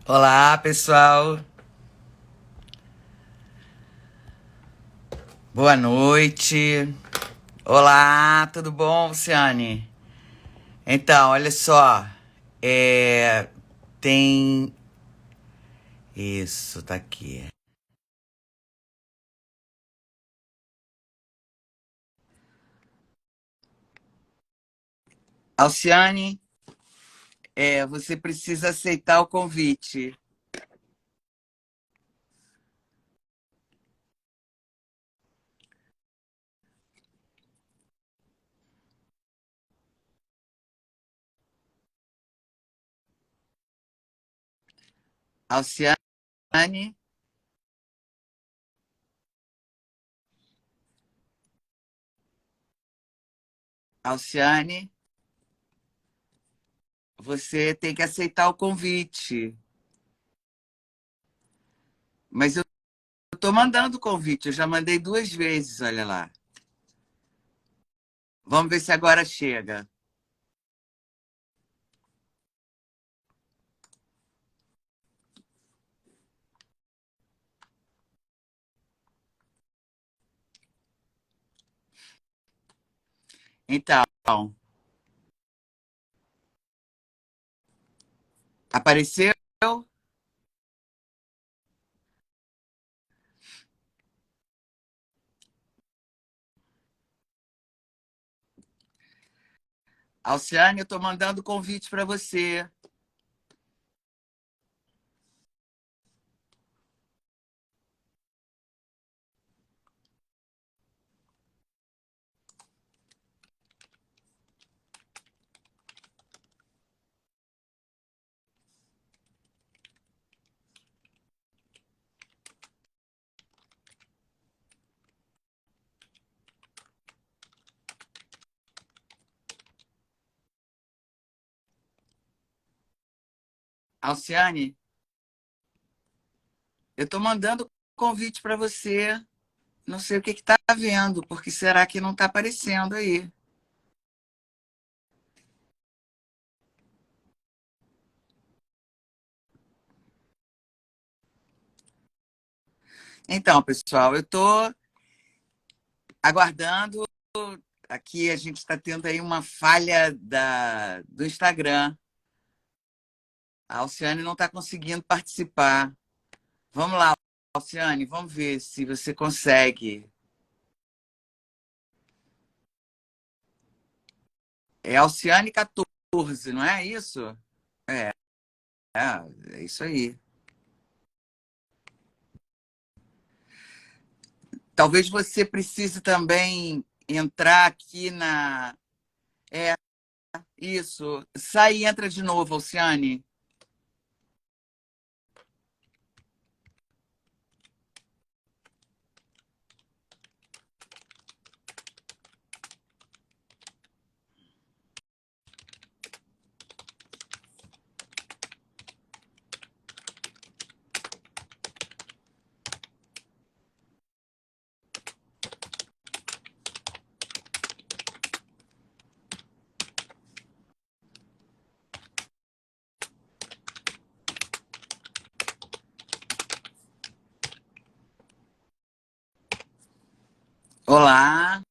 Olá, pessoal. Boa noite. Olá, tudo bom, Luciane? Então, olha só. É, tem. Isso, tá aqui. Alciane, você precisa aceitar o convite. Alciane, Alciane, você tem que aceitar o convite. Mas eu tô mandando o convite, eu já mandei 2 vezes, olha lá. Vamos ver se agora chega. Então, apareceu? Alciane, eu tô mandando o convite para você. Alciane, eu estou mandando convite para você. Não sei o que está vendo, porque será que não está aparecendo aí? Então, pessoal, eu estou aguardando. Aqui a gente está tendo aí uma falha do Instagram. A Alciane não está conseguindo participar. Vamos lá, Alciane, vamos ver se você consegue. É Alciane 14, não é isso? É, é isso aí. Talvez você precise também entrar aqui na. É, isso. Sai e entra de novo, Alciane. Olá,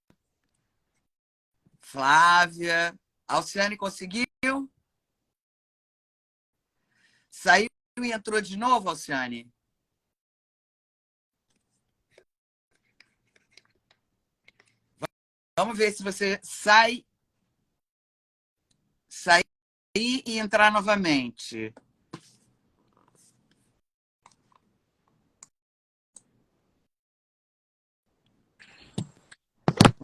Flávia. Alciane conseguiu? Saiu e entrou de novo, Alciane? Vamos ver se você sair e entrar novamente.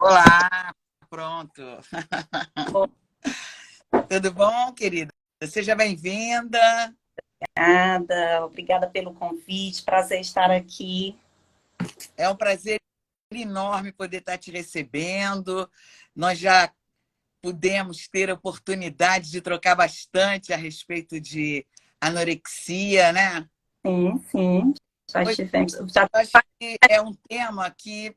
Olá, pronto. Tudo bom, querida? Seja bem-vinda. Obrigada, obrigada pelo convite, prazer estar aqui. É um prazer enorme poder estar te recebendo. Nós já pudemos ter a oportunidade de trocar bastante a respeito de anorexia, né? Sim, sim, já Pois tivemos. eu acho que é um tema que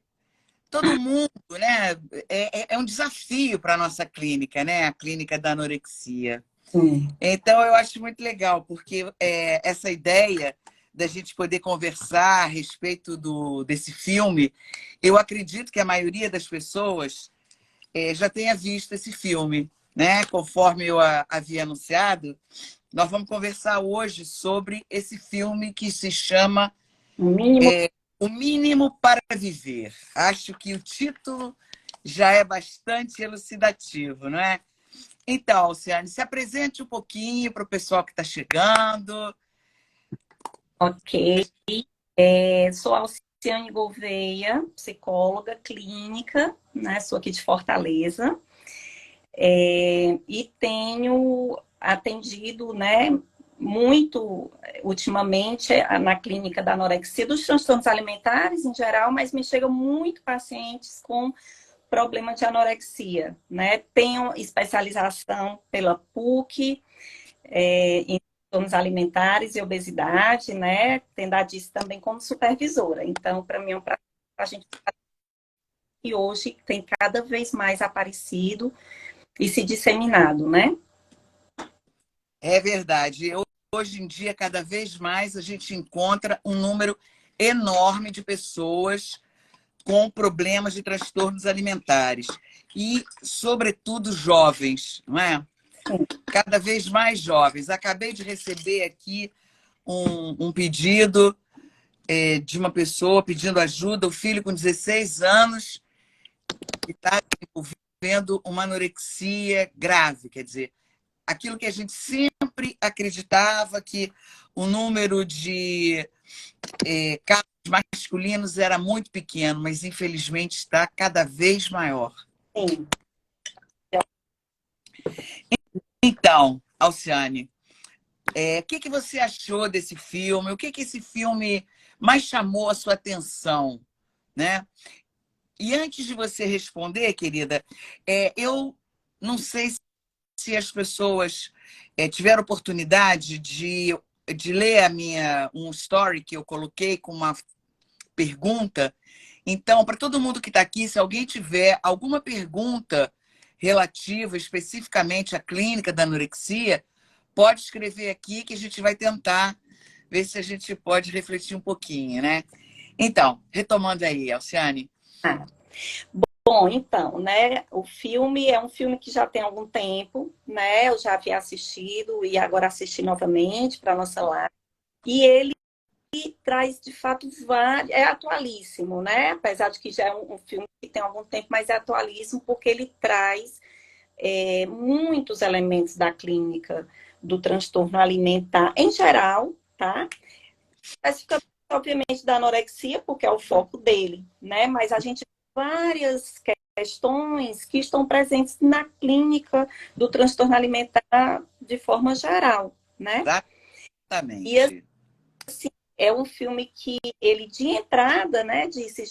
todo mundo, né? É um desafio para a nossa clínica, né? A clínica da anorexia. Sim. Então, eu acho muito legal, porque essa ideia da gente poder conversar a respeito desse filme, eu acredito que a maioria das pessoas já tenha visto esse filme, né? Conforme eu havia anunciado, nós vamos conversar hoje sobre esse filme que se chama O mínimo. O Mínimo para Viver. Acho que o título já é bastante elucidativo, não é? Então, Alciane, se apresente um pouquinho para o pessoal que está chegando. Ok. Sou Alciane Gouveia, psicóloga clínica, né? Sou aqui de Fortaleza. E tenho atendido, né, muito ultimamente na clínica da anorexia, dos transtornos alimentares em geral, mas me chegam muito pacientes com problema de anorexia, né? Tenho especialização pela PUC, em transtornos alimentares e obesidade, né? Tendo a DIS também como supervisora. Então, para mim é um prazer a gente que hoje tem cada vez mais aparecido e se disseminado, né? É verdade. Hoje em dia, cada vez mais, a gente encontra um número enorme de pessoas com problemas de transtornos alimentares. E, sobretudo, jovens, não é? Cada vez mais jovens. Acabei de receber aqui um pedido de uma pessoa pedindo ajuda, o filho com 16 anos, que está desenvolvendo uma anorexia grave, quer dizer, aquilo que a gente sempre acreditava que o número de casos masculinos era muito pequeno, mas infelizmente está cada vez maior. Sim. Então, Alciane, o que você achou desse filme? O que esse filme mais chamou a sua atenção, né? E antes de você responder, querida, eu não sei se as pessoas tiveram oportunidade de ler um story que eu coloquei com uma pergunta. Então, para todo mundo que está aqui, se alguém tiver alguma pergunta relativa especificamente à clínica da anorexia, pode escrever aqui que a gente vai tentar ver se a gente pode refletir um pouquinho, né? Então, retomando aí, Alciane. Ah, bom, então, né? O filme é um filme que já tem algum tempo, né? Eu já havia assistido e agora assisti novamente para nossa live. E ele traz, de fato, vários. É atualíssimo, né? Apesar de que já é um filme que tem algum tempo, mas é atualíssimo porque ele traz muitos elementos da clínica do transtorno alimentar em geral, tá? Especificamente, obviamente, da anorexia, porque é o foco dele, né? Mas a gente tem várias questões que estão presentes na clínica do transtorno alimentar de forma geral, né? E Exatamente. assim, é um filme que ele de entrada, né, disse,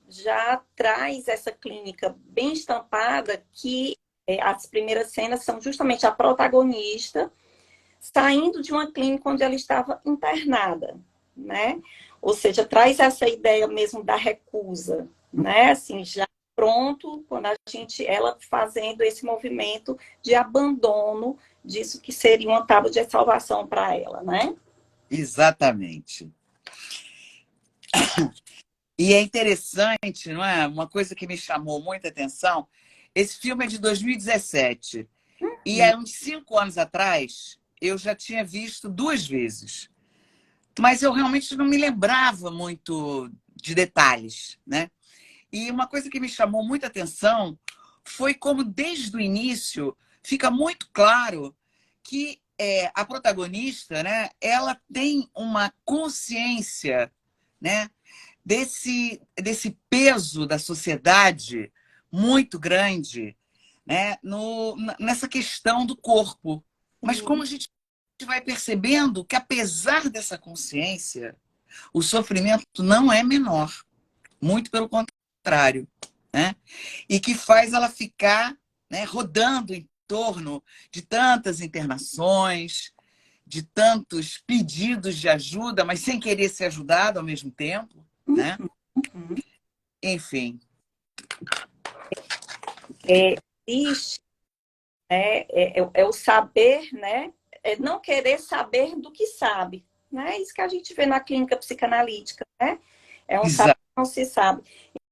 já traz essa clínica bem estampada que as primeiras cenas são justamente a protagonista saindo de uma clínica onde ela estava internada, né? Ou seja, traz essa ideia mesmo da recusa, né? Assim, já pronto, quando ela fazendo esse movimento de abandono disso que seria uma tábua de salvação para ela, né? Exatamente. E é interessante, não é? Uma coisa que me chamou muita atenção, esse filme é de 2017. E há uns 5 anos atrás, eu já tinha visto 2 vezes. Mas eu realmente não me lembrava muito de detalhes, né? E uma coisa que me chamou muita atenção foi como, desde o início, fica muito claro que a protagonista, né, ela tem uma consciência, né, desse peso da sociedade muito grande, né, nessa questão do corpo. Mas como a gente vai percebendo que, apesar dessa consciência, o sofrimento não é menor, muito pelo contrário, né? E que faz ela ficar, né, rodando em torno de tantas internações, de tantos pedidos de ajuda, mas sem querer ser ajudada ao mesmo tempo, né? Uhum. Enfim. É, existe É o saber, né? É não querer saber do que sabe, né? Isso que a gente vê na clínica psicanalítica, né? É um saber Exato. que não se sabe.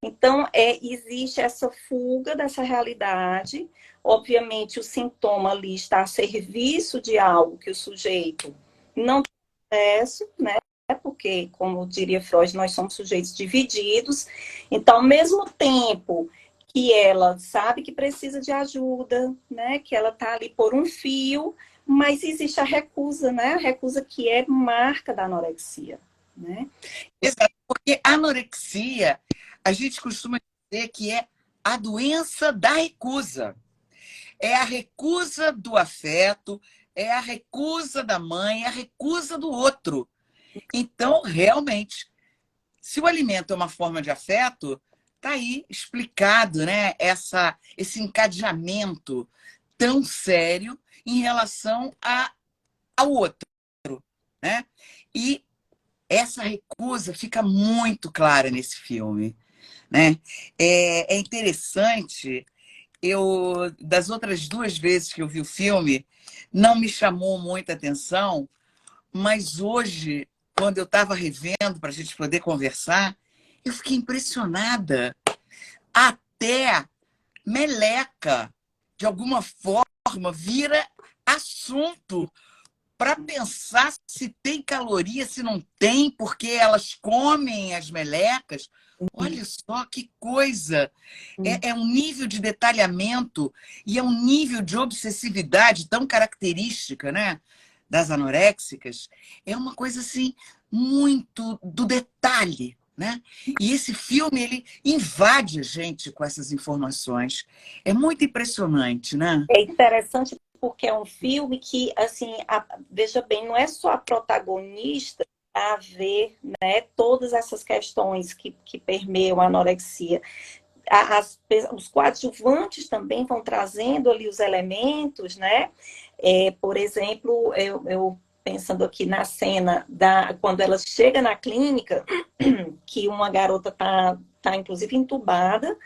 Então, existe essa fuga dessa realidade. Obviamente, o sintoma ali está a serviço de algo que o sujeito não tem acesso, né? Porque, como diria Freud, nós somos sujeitos divididos. Então, ao mesmo tempo que ela sabe que precisa de ajuda, né? Que ela está ali por um fio, mas existe a recusa, né? A recusa que é marca da anorexia, né? Exato. Porque a anorexia, a gente costuma dizer que é a doença da recusa. É a recusa do afeto, é a recusa da mãe, é a recusa do outro. Então, realmente, se o alimento é uma forma de afeto, está aí explicado, né? Esse encadeamento tão sério em relação ao outro, né? E essa recusa fica muito clara nesse filme, né? É interessante, das outras duas vezes que eu vi o filme, não me chamou muita atenção, mas hoje, quando eu estava revendo para a gente poder conversar, eu fiquei impressionada. Até meleca, de alguma forma, vira assunto para pensar se tem caloria, se não tem, porque elas comem as melecas. Olha só que coisa! É um nível de detalhamento e é um nível de obsessividade tão característica, né, das anoréxicas. É uma coisa assim muito do detalhe, né? E esse filme ele invade a gente com essas informações. É muito impressionante, né? É interessante porque é um filme que, assim, veja bem, não é só a protagonista a ver, né, todas essas questões que permeiam a anorexia. Os coadjuvantes também vão trazendo ali os elementos, né? Por exemplo, eu pensando aqui na cena quando ela chega na clínica, que uma garota tá inclusive entubada,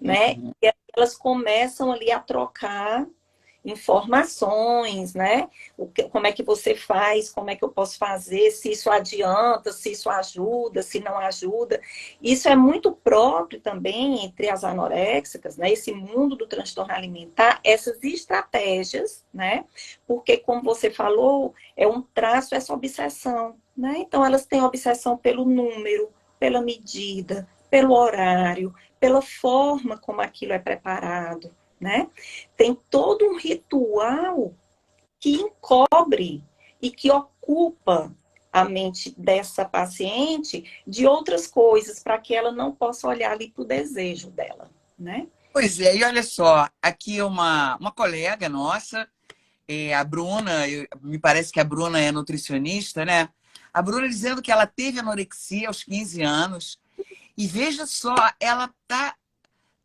né? Uhum. E elas começam ali a trocar informações, né? Como é que você faz, como é que eu posso fazer, se isso adianta, se isso ajuda, se não ajuda. Isso é muito próprio também entre as anoréxicas, né? Esse mundo do transtorno alimentar, essas estratégias, né? Porque, como você falou, é um traço, essa obsessão, né? Então, elas têm obsessão pelo número, pela medida, pelo horário, pela forma como aquilo é preparado, né? Tem todo um ritual que encobre e que ocupa a mente dessa paciente de outras coisas para que ela não possa olhar ali para o desejo dela, né? Pois é, e olha só, aqui uma colega nossa, a Bruna, me parece que a Bruna é nutricionista, né? A Bruna dizendo que ela teve anorexia aos 15 anos. E veja só, ela está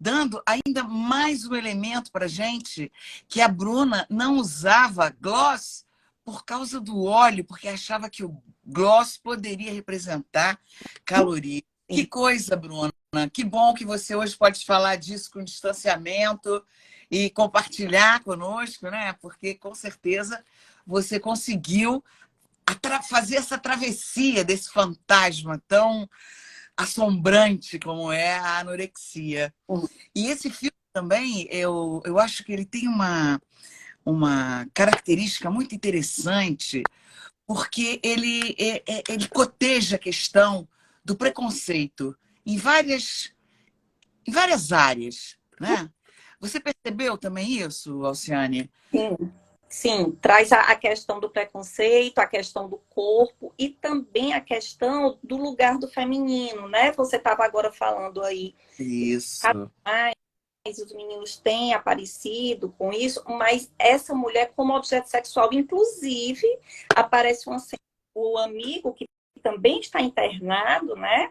dando ainda mais um elemento para a gente, que a Bruna não usava gloss por causa do óleo, porque achava que o gloss poderia representar caloria. Que coisa, Bruna. Que bom que você hoje pode falar disso com distanciamento e compartilhar conosco, né? Porque com certeza você conseguiu fazer essa travessia desse fantasma tão assombrante como é a anorexia. E esse filme também, eu acho que ele tem uma característica muito interessante, porque ele coteja a questão do preconceito em várias áreas, né? Você percebeu também isso, Alciane? Sim, sim, traz a questão do preconceito, a questão do corpo e também a questão do lugar do feminino, né? Você estava agora falando aí, Isso. os meninos têm aparecido com isso, mas essa mulher como objeto sexual, inclusive, aparece o amigo que também está internado, né?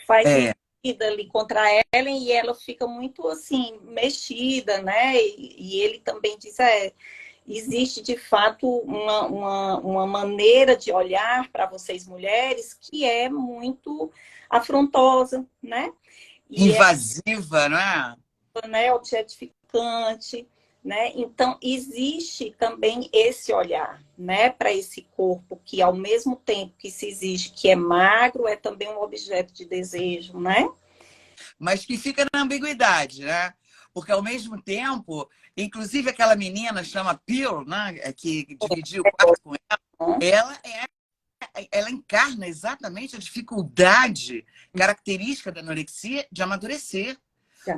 Faz uma É, medida ali contra Ellen e ela fica muito assim mexida, né? E ele também diz, existe de fato uma maneira de olhar para vocês mulheres que é muito afrontosa, né? E invasiva, não é? né, objetificante, né? Então, existe também esse olhar, né, para esse corpo que, ao mesmo tempo que se exige que é magro, é também um objeto de desejo, né? Mas que fica na ambiguidade, né? Porque ao mesmo tempo, inclusive aquela menina chama Pearl, né? Que dividiu o quarto com ela, ela encarna exatamente a dificuldade característica da anorexia de amadurecer,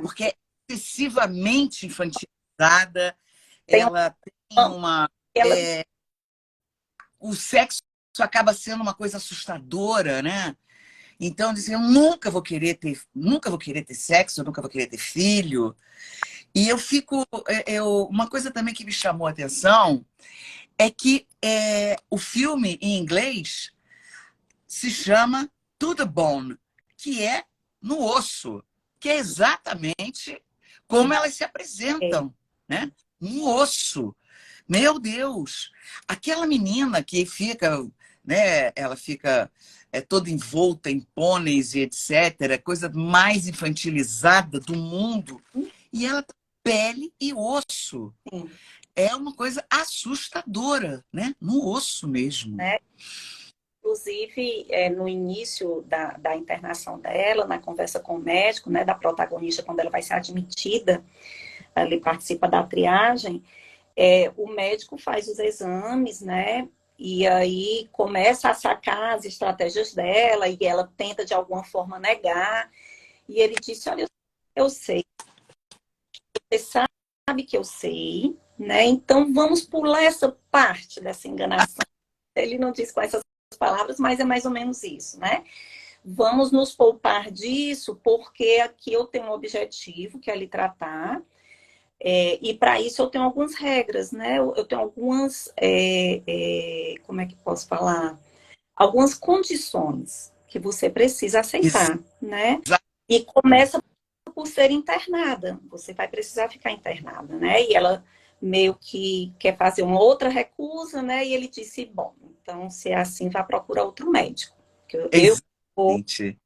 porque é excessivamente infantilizada, Tem ela tem uma, uma. ela O sexo acaba sendo uma coisa assustadora, né? Então, dizem, eu nunca vou querer ter sexo, eu nunca vou querer ter filho. E eu fico. Uma coisa também que me chamou a atenção é que o filme em inglês se chama To the Bone, que é no osso, que é exatamente como elas se é, apresentam, né? No osso. Meu Deus! Aquela menina que fica, né? Ela fica toda envolta em pôneis e etc., coisa mais infantilizada do mundo, e ela tem pele e osso. sim, É uma coisa assustadora, né? No osso mesmo. né? Inclusive, no início da internação dela, na conversa com o médico, né, da protagonista, quando ela vai ser admitida, ele participa da triagem, o médico faz os exames, né, e aí começa a sacar as estratégias dela, e ela tenta de alguma forma negar, e ele disse, olha, eu sei, você sabe que eu sei, né, então vamos pular essa parte dessa enganação. Ele não diz com essas palavras, mas é mais ou menos isso, né? Vamos nos poupar disso, porque aqui eu tenho um objetivo, que é lhe tratar, e para isso eu tenho algumas regras, né? Eu tenho algumas, como é que posso falar? Algumas condições que você precisa aceitar, né? E começa por ser internada. Você vai precisar ficar internada, né? E ela meio que quer fazer uma outra recusa, né? E ele disse, bom, então se é assim, vá procurar outro médico. Que eu vou Exatamente.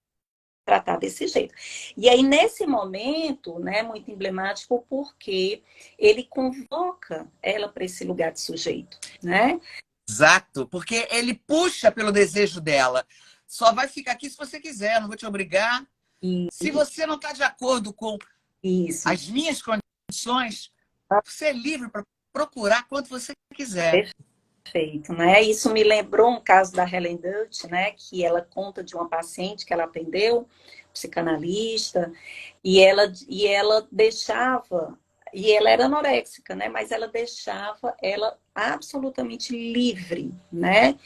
tratar desse jeito. E aí, nesse momento, né, muito emblemático, porque ele convoca ela para esse lugar de sujeito, né? Exato, porque ele puxa pelo desejo dela. Só vai ficar aqui se você quiser, não vou te obrigar. E Se você não está de acordo com isso, as minhas condições, você é livre para procurar quanto você quiser. perfeito, né? Isso me lembrou um caso da Helen Dutch, né? Que ela conta de uma paciente que ela atendeu, psicanalista, e ela deixava, e ela era anoréxica, né? Mas ela deixava ela absolutamente livre, né?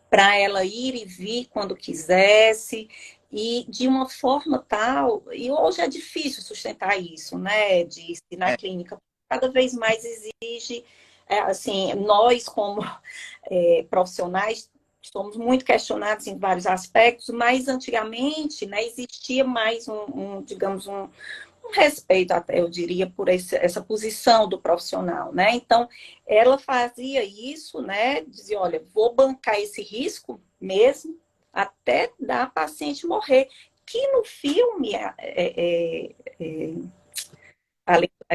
Para ela ir e vir quando quisesse, e de uma forma tal, e hoje é difícil sustentar isso, né? De ir na É, clínica, cada vez mais exige, assim, nós como profissionais somos muito questionados em vários aspectos, mas antigamente, né, existia mais digamos, um respeito, até eu diria, por essa posição do profissional, né? Então, ela fazia isso, né? Dizia, olha, vou bancar esse risco mesmo até da paciente morrer. Que no filme,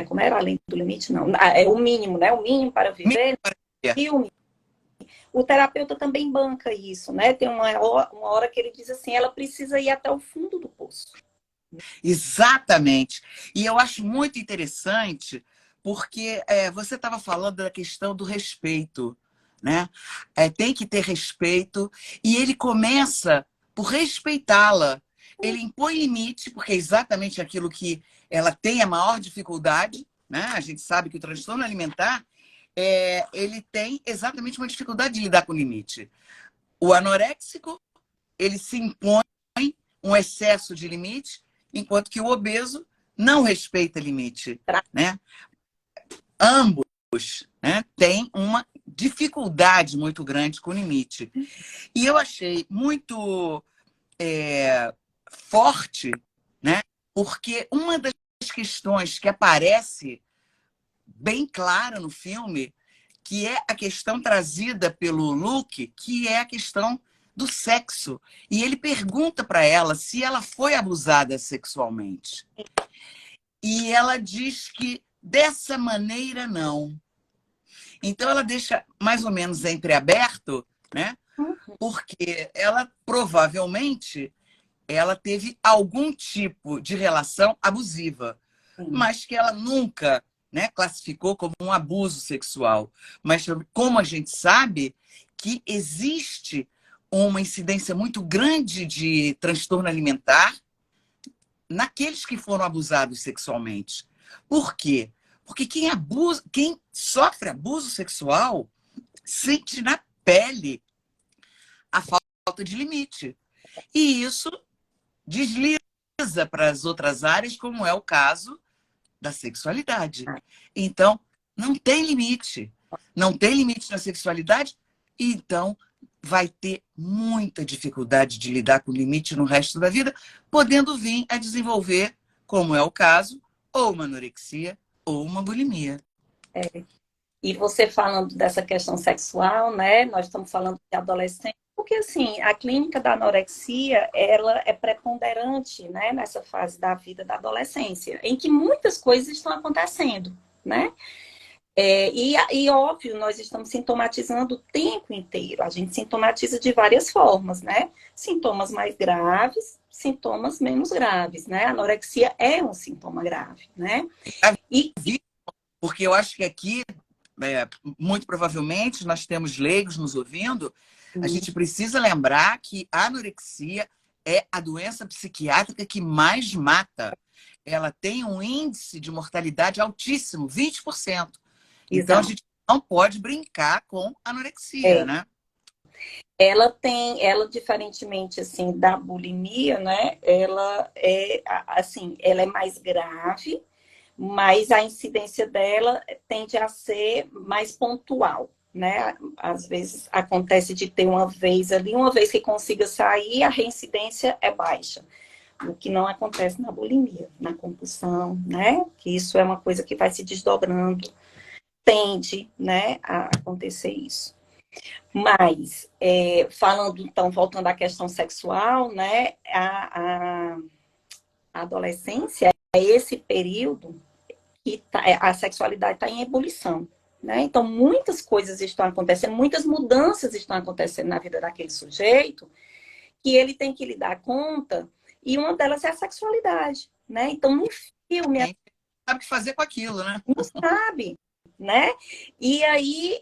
como era? Além do limite, não. É o mínimo, né? O mínimo para viver. Filme, o terapeuta também banca isso, né? Tem uma hora que ele diz assim, ela precisa ir até o fundo do poço. exatamente. E eu acho muito interessante porque você estava falando da questão do respeito, né? Tem que ter respeito e ele começa por respeitá-la. Ele impõe limite, porque é exatamente aquilo que ela tem a maior dificuldade, né? A gente sabe que o transtorno alimentar ele tem exatamente uma dificuldade de lidar com o limite. O anoréxico, ele se impõe um excesso de limite, enquanto que o obeso não respeita limite, né? Ambos, né, têm uma dificuldade muito grande com o limite. E eu achei muito forte, né? Porque uma das questões que aparece bem clara no filme, que é a questão trazida pelo Luke, que é a questão do sexo. E ele pergunta para ela se ela foi abusada sexualmente. E ela diz que dessa maneira não. Então ela deixa mais ou menos entreaberto, né? Porque ela provavelmente ela teve algum tipo de relação abusiva, mas que ela nunca, né, classificou como um abuso sexual. Mas como a gente sabe que existe uma incidência muito grande de transtorno alimentar naqueles que foram abusados sexualmente. Por quê? Porque quem sofre abuso sexual sente na pele a falta de limite. E isso desliza para as outras áreas, como é o caso da sexualidade. Então, não tem limite. Não tem limite na sexualidade, então vai ter muita dificuldade de lidar com o limite no resto da vida, podendo vir a desenvolver, como é o caso, ou uma anorexia ou uma bulimia. E você falando dessa questão sexual, né? Nós estamos falando de adolescente, porque assim, a clínica da anorexia, ela é preponderante, né, nessa fase da vida da adolescência, em que muitas coisas estão acontecendo, né? E óbvio, nós estamos sintomatizando o tempo inteiro. A gente sintomatiza de várias formas, né? Sintomas mais graves, sintomas menos graves, né? A anorexia é um sintoma grave, né? E porque eu acho que aqui, muito provavelmente, nós temos leigos nos ouvindo, a gente precisa lembrar que a anorexia é a doença psiquiátrica que mais mata. Ela tem um índice de mortalidade altíssimo, 20%. Então, a gente não pode brincar com anorexia, né? Ela diferentemente assim da bulimia, né? Ela é assim, ela é mais grave, mas a incidência dela tende a ser mais pontual, né? Às vezes acontece de ter uma vez ali, uma vez que consiga sair, a reincidência é baixa. O que não acontece na bulimia, na compulsão, né? Que isso é uma coisa que vai se desdobrando, tende, né, a acontecer isso. Mas, falando, então, voltando à questão sexual, né, a adolescência é esse período que a sexualidade está em ebulição, né? Então, muitas coisas estão acontecendo, muitas mudanças estão acontecendo na vida daquele sujeito que ele tem que lhe dar conta, e uma delas é a sexualidade, né? Então, no filme... Sabe o que fazer com aquilo, né? Não sabe, né? E aí,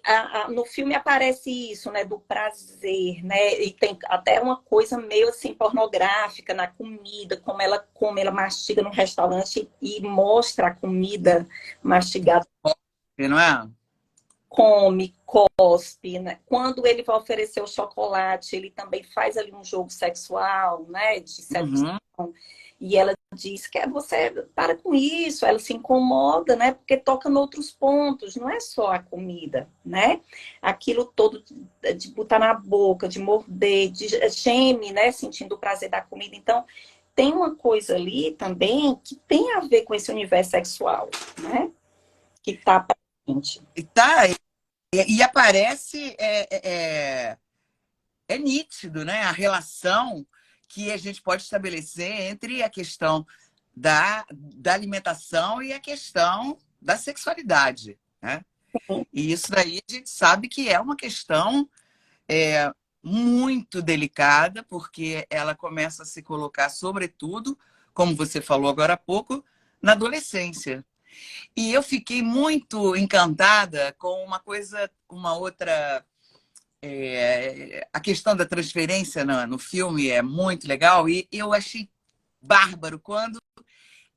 no filme aparece isso, né, do prazer, né? E tem até uma coisa meio assim pornográfica na comida, como ela come, ela mastiga no restaurante e mostra a comida mastigada. Não é? Come, cospe, né? Quando ele vai oferecer o chocolate, ele também faz ali um jogo sexual, né? De sedução. E ela diz que você para com isso, ela se incomoda, né? Porque toca em outros pontos, não é só a comida, né? Aquilo todo de botar na boca, de morder, de geme, né? Sentindo o prazer da comida. Então, tem uma coisa ali também que tem a ver com esse universo sexual, né? Que está presente. E aparece, é nítido, né? A relação que a gente pode estabelecer entre a questão da alimentação e a questão da sexualidade, né? E isso daí a gente sabe que é uma questão muito delicada, porque ela começa a se colocar, sobretudo, como você falou agora há pouco, na adolescência. E eu fiquei muito encantada com uma outra... a questão da transferência no filme é muito legal, e eu achei bárbaro quando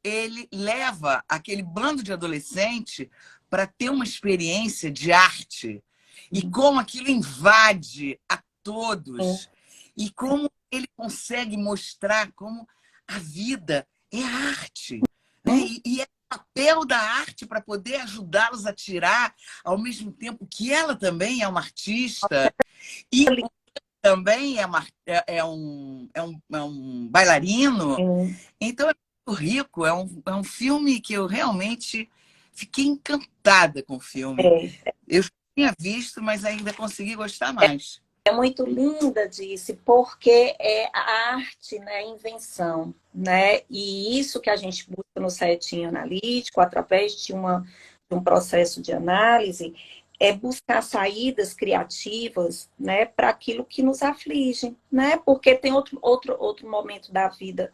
ele leva aquele bando de adolescente para ter uma experiência de arte, e como aquilo invade a todos, e como ele consegue mostrar como a vida é arte, né? E é o papel da arte para poder ajudá-los a tirar, ao mesmo tempo que ela também é uma artista, e também é um bailarino. Então é muito rico, é um filme que eu realmente fiquei encantada com o filme. Eu tinha visto, mas ainda consegui gostar mais. é muito linda, disse, porque é a arte, né, a invenção, né? E isso que a gente busca no setinho analítico, através de um processo de análise, é buscar saídas criativas, né, para aquilo que nos aflige, né? Porque tem outro momento da vida,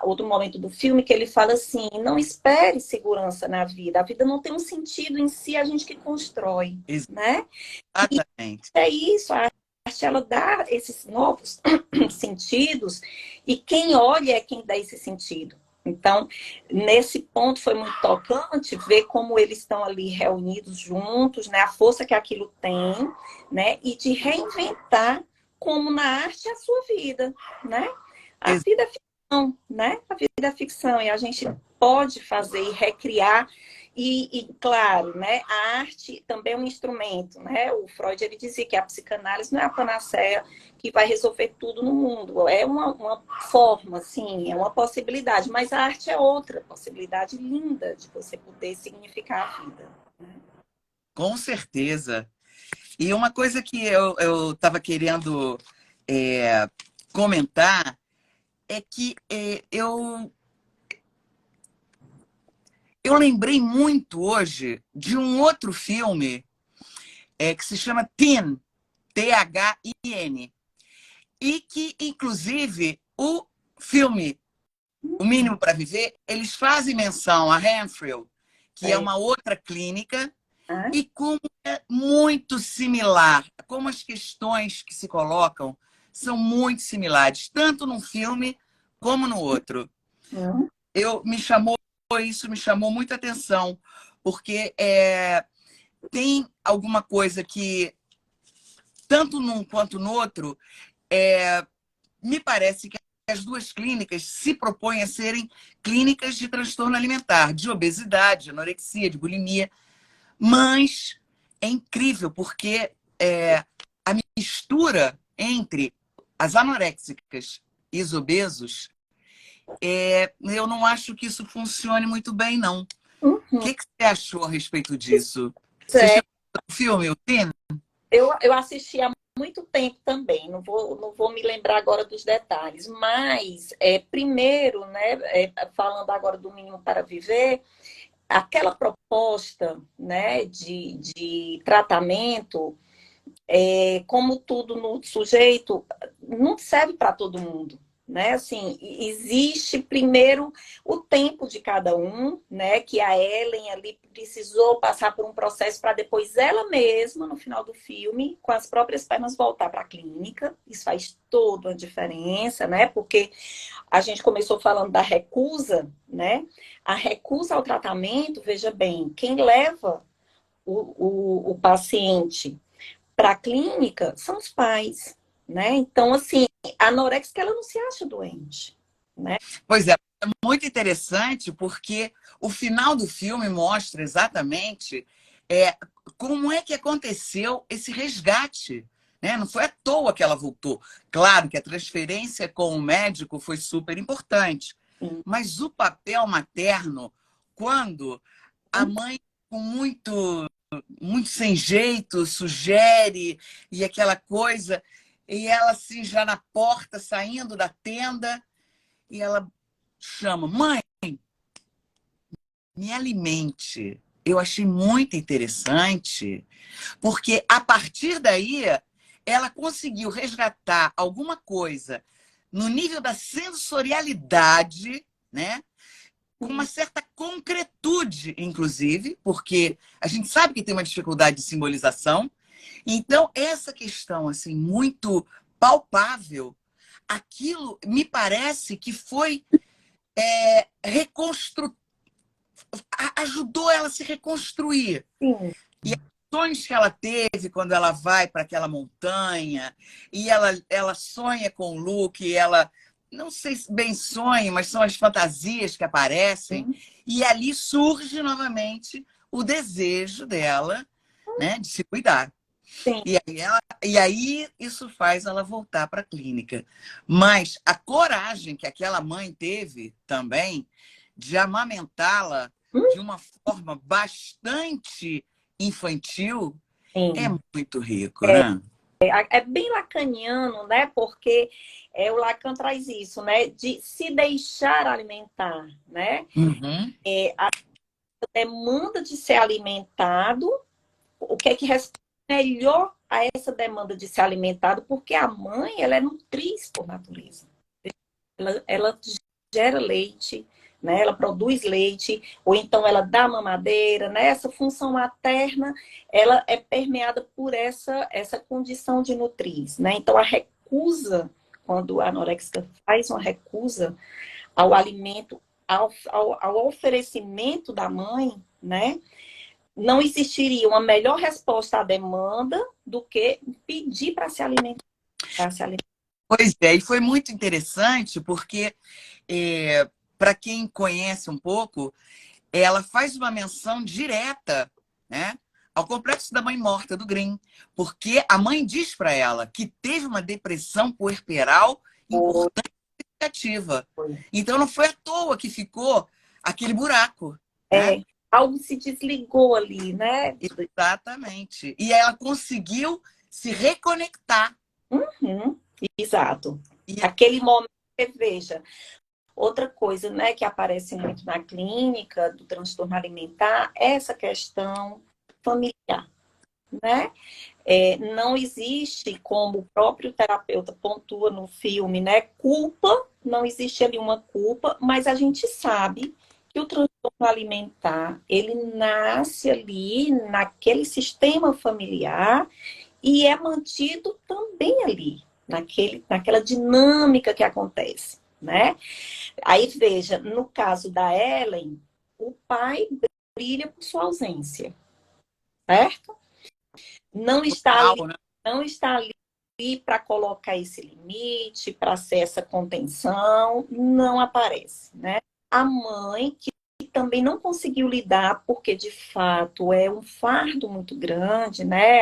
outro momento do filme que ele fala assim: não espere segurança na vida, a vida não tem um sentido em si, a gente que constrói, né? Exatamente. É isso, a arte ela dá esses novos sentidos e quem olha é quem dá esse sentido. Então, nesse ponto foi muito tocante ver como eles estão ali reunidos juntos, né? A força que aquilo tem, né? E de reinventar como na arte a sua vida, né? A vida é ficção, né? A vida é ficção e a gente pode fazer e recriar claro, né, a arte também é um instrumento, né? O Freud ele dizia que a psicanálise não é a panaceia que vai resolver tudo no mundo, é uma forma, sim, é uma possibilidade, mas a arte é outra possibilidade linda de você poder significar a vida. Com certeza. E uma coisa que eu estava querendo comentar é que eu lembrei muito hoje de um outro filme que se chama Tin, T-H-I-N, e que, inclusive, o filme O Mínimo para Viver, eles fazem menção a Renfield, que é uma outra clínica, e como é muito similar, como as questões que se colocam são muito similares, tanto num filme como no outro. Isso me chamou muita atenção, porque tem alguma coisa que, tanto num quanto no outro, me parece que as duas clínicas se propõem a serem clínicas de transtorno alimentar, de obesidade, de anorexia, de bulimia, mas é incrível porque a mistura entre as anoréxicas e os obesos, eu não acho que isso funcione muito bem, não. O que você achou a respeito disso? Você chegou no filme, o Teen? Eu assisti há muito tempo também, não vou me lembrar agora dos detalhes, mas primeiro, né, falando agora do Mínimo para Viver, aquela proposta, né, de tratamento, como tudo no sujeito, não serve para todo mundo. Né? Assim, existe primeiro o tempo de cada um, né? Que a Ellen ali precisou passar por um processo para depois ela mesma, no final do filme, com as próprias pernas, voltar para a clínica. Isso faz toda a diferença, né? Porque a gente começou falando da recusa, né? A recusa ao tratamento, veja bem, quem leva o paciente para a clínica são os pais, né? Então, assim, a anorexia, ela não se acha doente, né? Pois é muito interessante porque o final do filme mostra exatamente como é que aconteceu esse resgate. Né? Não foi à toa que ela voltou. Claro que a transferência com o médico foi super importante, mas o papel materno, quando a mãe, com muito sem jeito, sugere, e aquela coisa, e ela assim, já na porta, saindo da tenda, e ela chama: mãe, me alimente. Eu achei muito interessante, porque a partir daí ela conseguiu resgatar alguma coisa no nível da sensorialidade, né? Com uma certa concretude, inclusive, porque a gente sabe que tem uma dificuldade de simbolização. Então, essa questão assim muito palpável, aquilo me parece que foi reconstru... ajudou ela a se reconstruir. Sim. E as sonhos que ela teve quando ela vai para aquela montanha, e ela sonha com o Luke, e ela, não sei se bem sonha, mas são as fantasias que aparecem, e ali surge novamente o desejo dela, né, de se cuidar. Sim. E aí isso faz ela voltar para a clínica. Mas a coragem que aquela mãe teve também de amamentá-la de uma forma bastante infantil é Sim. muito rico, né? É bem lacaniano, né? Porque o Lacan traz isso, né? De se deixar alimentar, né? Uhum. A demanda de ser alimentado, o que é que responde melhor a essa demanda de ser alimentado? Porque a mãe, ela é nutriz por natureza. Ela gera leite, né? Ela produz leite, ou então ela dá mamadeira, né? Essa função materna, ela é permeada por essa condição de nutriz, né? Então, a recusa, quando a anorexica faz uma recusa ao alimento, ao oferecimento da mãe, né? Não existiria uma melhor resposta à demanda do que pedir para se alimentar. Pois é, e foi muito interessante porque, para quem conhece um pouco, ela faz uma menção direta, né, ao complexo da mãe morta do Green, porque a mãe diz para ela que teve uma depressão puerperal importante e significativa. Então não foi à toa que ficou aquele buraco, né? Algo se desligou ali, né? Exatamente. E ela conseguiu se reconectar. Uhum, exato. E Aquele momento, veja, outra coisa, né, que aparece muito na clínica do transtorno alimentar é essa questão familiar, né? Não existe, como o próprio terapeuta pontua no filme, né, culpa, não existe ali uma culpa, mas a gente sabe que o transtorno alimentar, ele nasce ali naquele sistema familiar e é mantido também ali, naquela dinâmica que acontece, né? Aí veja, no caso da Ellen, o pai brilha por sua ausência, certo? Não está ali, total, né? não está ali para colocar esse limite, para ser essa contenção, não aparece, né? A mãe que também não conseguiu lidar, porque de fato é um fardo muito grande, né?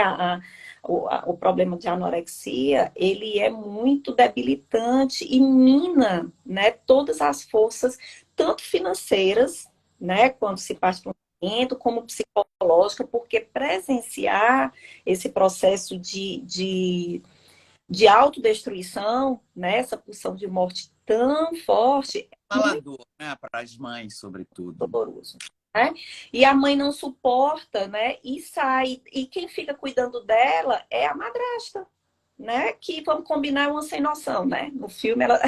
O problema de anorexia, ele é muito debilitante e mina, né, todas as forças, tanto financeiras, né, quando se parte para como psicológica, porque presenciar esse processo de autodestruição, né, essa pulsão de morte tão forte, é muito Falador, né? Para as mães, sobretudo. doloroso. Né? E a mãe não suporta, né? E sai. E quem fica cuidando dela é a madrasta, né? Que, vamos combinar, é uma sem noção, né? No filme ela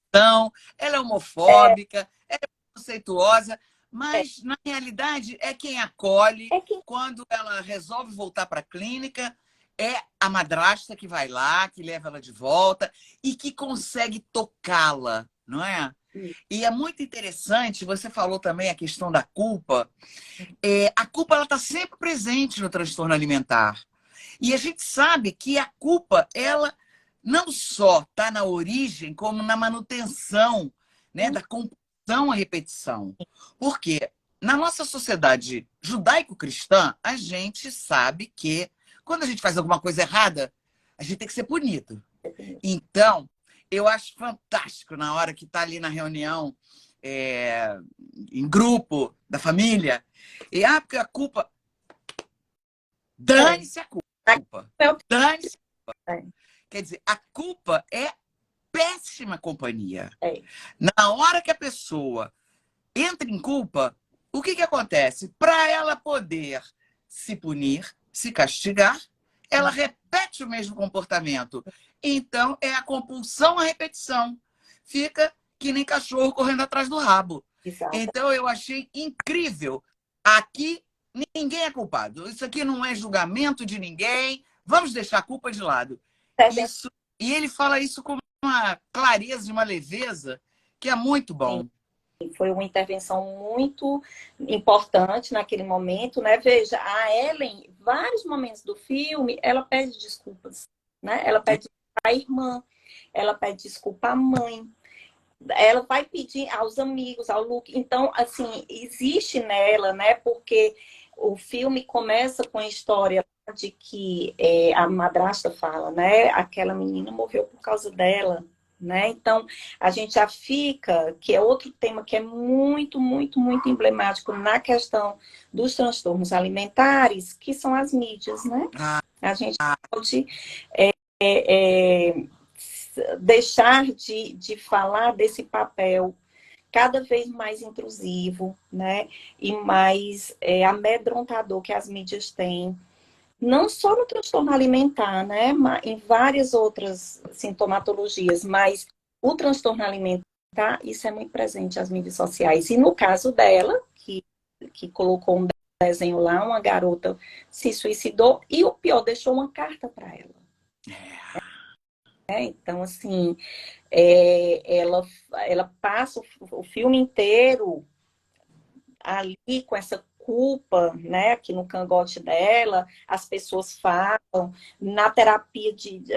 Então, ela é homofóbica, ela é preconceituosa, mas na realidade é quem acolhe é quem quando ela resolve voltar para a clínica, é a madrasta que vai lá, que leva ela de volta e que consegue tocá-la, não é? E é muito interessante, você falou também a questão da culpa. A culpa ela está sempre presente no transtorno alimentar. E a gente sabe que a culpa, ela não só está na origem, como na manutenção, né, da compulsão à repetição. Porque na nossa sociedade judaico-cristã, a gente sabe que quando a gente faz alguma coisa errada, a gente tem que ser punido. Então, eu acho fantástico na hora que está ali na reunião, em grupo da família, porque a culpa. Dane-se a culpa. Dane-se a culpa. Quer dizer, a culpa é péssima companhia. Na hora que a pessoa entra em culpa, o que acontece? Para ela poder se punir, se castigar, ela repete o mesmo comportamento. Então, é a compulsão à repetição. Fica que nem cachorro correndo atrás do rabo. Exato. Então, eu achei incrível. Aqui, ninguém é culpado. Isso aqui não é julgamento de ninguém. Vamos deixar a culpa de lado. Isso, e ele fala isso com uma clareza e uma leveza que é muito bom. Foi uma intervenção muito importante naquele momento, né? Veja, a Ellen, vários momentos do filme, ela pede desculpas, né? Ela pede desculpa à irmã, ela pede desculpa à mãe, ela vai pedir aos amigos, ao Luke. Então, assim, existe nela, né? Porque o filme começa com a história de que a madrasta fala, né? Aquela menina morreu por causa dela, né? Então, a gente já fica, que é outro tema que é muito, muito, muito emblemático na questão dos transtornos alimentares, que são as mídias, né? A gente pode é, é, deixar de falar desse papel cada vez mais intrusivo, né? E mais amedrontador que as mídias têm, não só no transtorno alimentar, né? Mas em várias outras sintomatologias, mas o transtorno alimentar, isso é muito presente nas mídias sociais. E no caso dela, que colocou um desenho lá, uma garota se suicidou, e o pior, deixou uma carta para ela. Então, assim, ela passa o filme inteiro ali com essa culpa, né, aqui no cangote dela, as pessoas falam, na terapia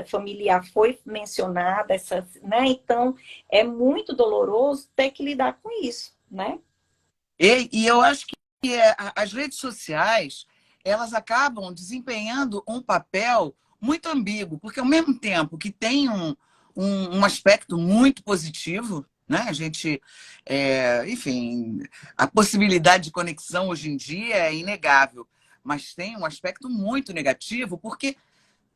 familiar foi mencionada essa, né? Então, é muito doloroso ter que lidar com isso, né? E eu acho que as redes sociais, elas acabam desempenhando um papel muito ambíguo, porque ao mesmo tempo que tem um aspecto muito positivo, né? A gente, enfim, a possibilidade de conexão hoje em dia é inegável, mas tem um aspecto muito negativo, porque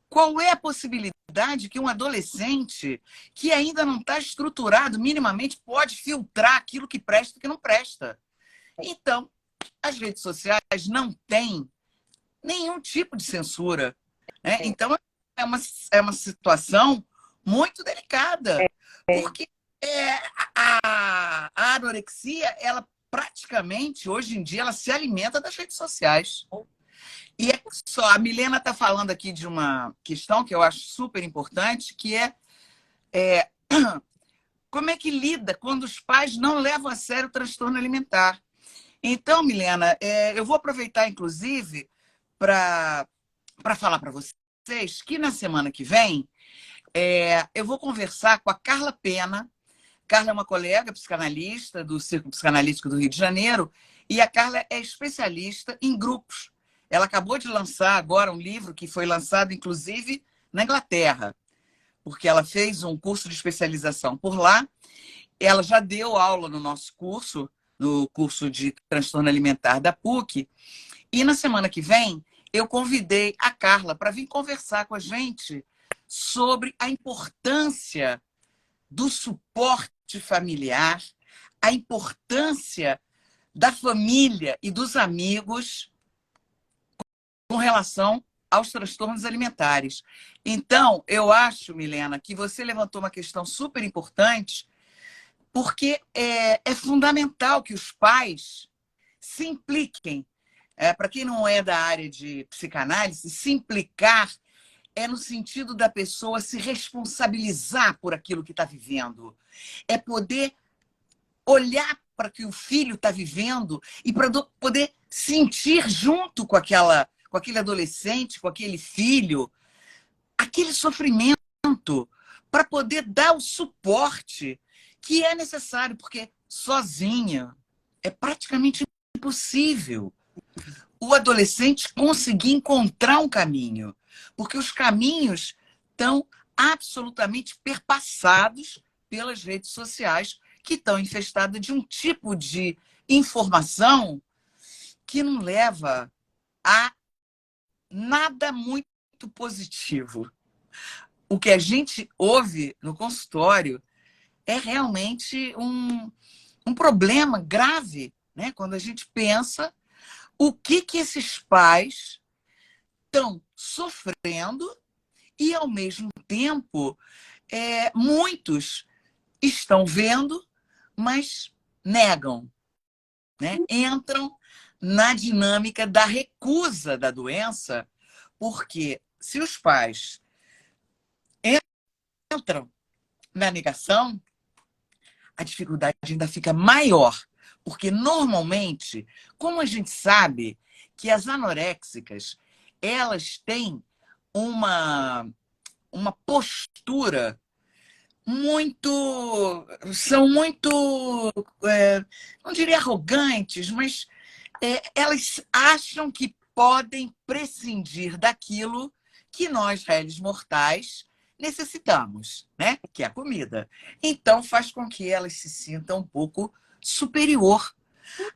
qual é a possibilidade que um adolescente que ainda não está estruturado minimamente pode filtrar aquilo que presta e que não presta? Então, as redes sociais não têm nenhum tipo de censura, né? Então, é uma situação muito delicada, porque a anorexia, ela praticamente, hoje em dia, ela se alimenta das redes sociais. E é só, a Milena está falando aqui de uma questão que eu acho super importante, que é como é que lida quando os pais não levam a sério o transtorno alimentar. Então, Milena, eu vou aproveitar, inclusive, para falar para vocês que na semana que vem eu vou conversar com a Carla Pena. Carla é uma colega psicanalista do Círculo Psicanalítico do Rio de Janeiro e a Carla é especialista em grupos. Ela acabou de lançar agora um livro que foi lançado, inclusive, na Inglaterra, porque ela fez um curso de especialização por lá. Ela já deu aula no nosso curso, no curso de transtorno alimentar da PUC, e na semana que vem eu convidei a Carla para vir conversar com a gente sobre a importância do suporte familiar, a importância da família e dos amigos com relação aos transtornos alimentares. Então, eu acho, Milena, que você levantou uma questão super importante, porque é fundamental que os pais se impliquem. Para quem não é da área de psicanálise, se implicar é no sentido da pessoa se responsabilizar por aquilo que está vivendo. É poder olhar para o que o filho está vivendo e para poder sentir junto com aquele adolescente, com aquele filho, aquele sofrimento, para poder dar o suporte que é necessário, porque sozinha é praticamente impossível o adolescente conseguir encontrar um caminho, porque os caminhos estão absolutamente perpassados pelas redes sociais, que estão infestadas de um tipo de informação que não leva a nada muito positivo. O que a gente ouve no consultório é realmente um problema grave, né? Quando a gente pensa o que esses pais estão sofrendo e, ao mesmo tempo, muitos estão vendo, mas negam, né? Entram na dinâmica da recusa da doença, porque se os pais entram na negação, a dificuldade ainda fica maior, porque normalmente, como a gente sabe que as anoréxicas, elas têm uma, uma postura muito, são muito, não diria arrogantes, mas elas acham que podem prescindir daquilo que nós, réis mortais, necessitamos, né? Que é a comida. Então, faz com que elas se sintam um pouco superior.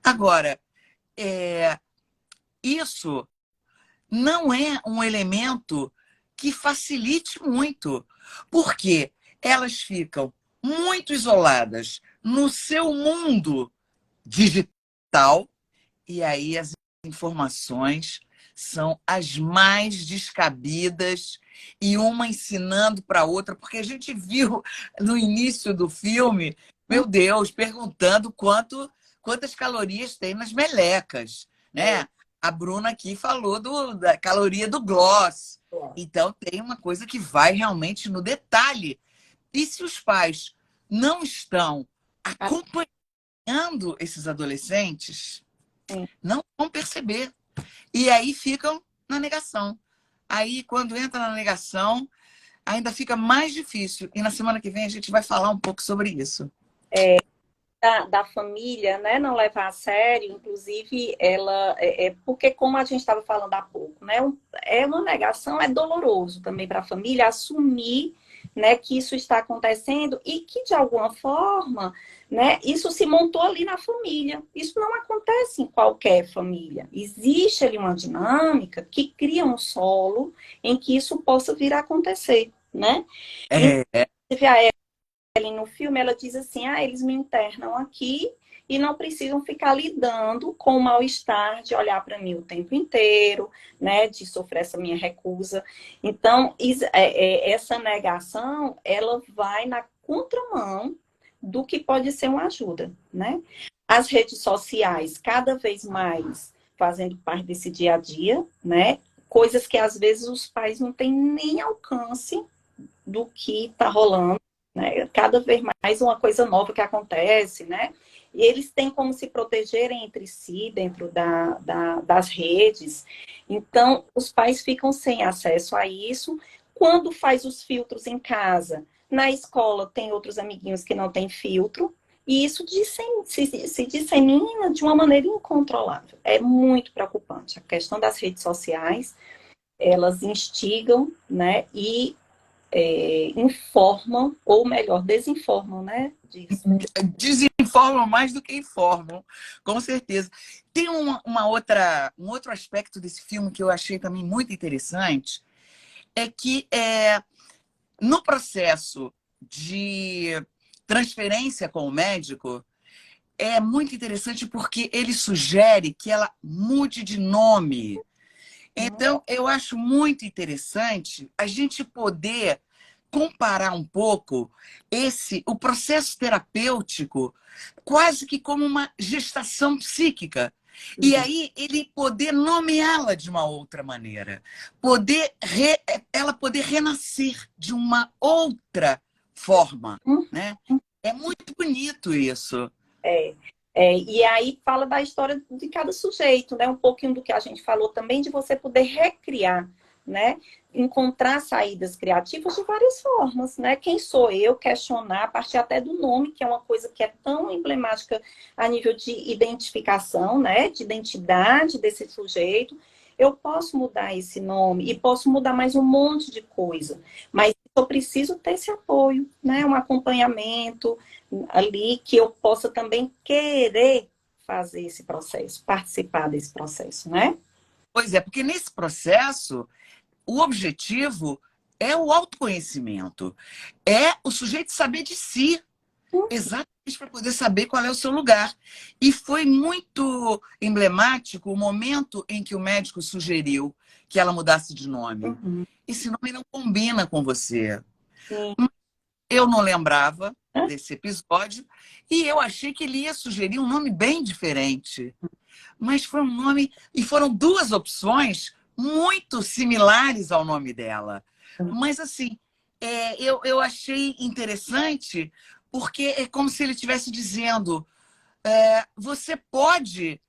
Agora, isso não é um elemento que facilite muito, porque elas ficam muito isoladas no seu mundo digital, e aí as informações são as mais descabidas e uma ensinando para a outra, porque a gente viu no início do filme, meu Deus, perguntando quantas calorias tem nas melecas, né? A Bruna aqui falou da caloria do gloss. Então tem uma coisa que vai realmente no detalhe. E se os pais não estão acompanhando esses adolescentes, não vão perceber. E aí ficam na negação. Aí, quando entra na negação, ainda fica mais difícil. E na semana que vem a gente vai falar um pouco sobre isso. Da família, né, não levar a sério, inclusive ela porque como a gente estava falando há pouco, né, é uma negação, é doloroso também para a família assumir, né, que isso está acontecendo e que de alguma forma, né, isso se montou ali na família. Isso não acontece em qualquer família. Existe ali uma dinâmica que cria um solo em que isso possa vir a acontecer, né? Inclusive, a Ellen, no filme, ela diz assim, eles me internam aqui e não precisam ficar lidando com o mal-estar de olhar para mim o tempo inteiro, né, de sofrer essa minha recusa. Então, essa negação, ela vai na contramão do que pode ser uma ajuda, né? As redes sociais, cada vez mais fazendo parte desse dia a dia, né? Coisas que às vezes os pais não têm nem alcance do que está rolando, né? Cada vez mais uma coisa nova que acontece, né? E eles têm como se protegerem entre si, dentro das redes. Então, os pais ficam sem acesso a isso. Quando faz os filtros em casa, na escola tem outros amiguinhos que não têm filtro, e isso se dissemina de uma maneira incontrolável. É muito preocupante. A questão das redes sociais, elas instigam, né, e informam, ou melhor, desinformam, né? Disso. Desinformam mais do que informam, com certeza. Tem um outro aspecto desse filme que eu achei também muito interessante, é que no processo de transferência com o médico, é muito interessante porque ele sugere que ela mude de nome. Então, eu acho muito interessante a gente poder comparar um pouco o processo terapêutico quase que como uma gestação psíquica. E aí ele poder nomeá-la de uma outra maneira, ela poder renascer de uma outra forma, né? É muito bonito isso. E aí fala da história de cada sujeito, né? Um pouquinho do que a gente falou também, de você poder recriar, né? Encontrar saídas criativas de várias formas, né? Quem sou eu? Questionar, a partir até do nome, que é uma coisa que é tão emblemática a nível de identificação, né? De identidade desse sujeito. Eu posso mudar esse nome e posso mudar mais um monte de coisa, mas eu preciso ter esse apoio, né? Um acompanhamento ali que eu possa também querer fazer esse processo, participar desse processo, né? Pois é, porque nesse processo o objetivo é o autoconhecimento, é o sujeito saber de si, exatamente para poder saber qual é o seu lugar. E foi muito emblemático o momento em que o médico sugeriu que ela mudasse de nome. Esse nome não combina com você. Sim. Eu não lembrava desse episódio e eu achei que ele ia sugerir um nome bem diferente. Mas foi um nome... E foram duas opções muito similares ao nome dela. Mas, assim, eu achei interessante porque é como se ele estivesse dizendo você pode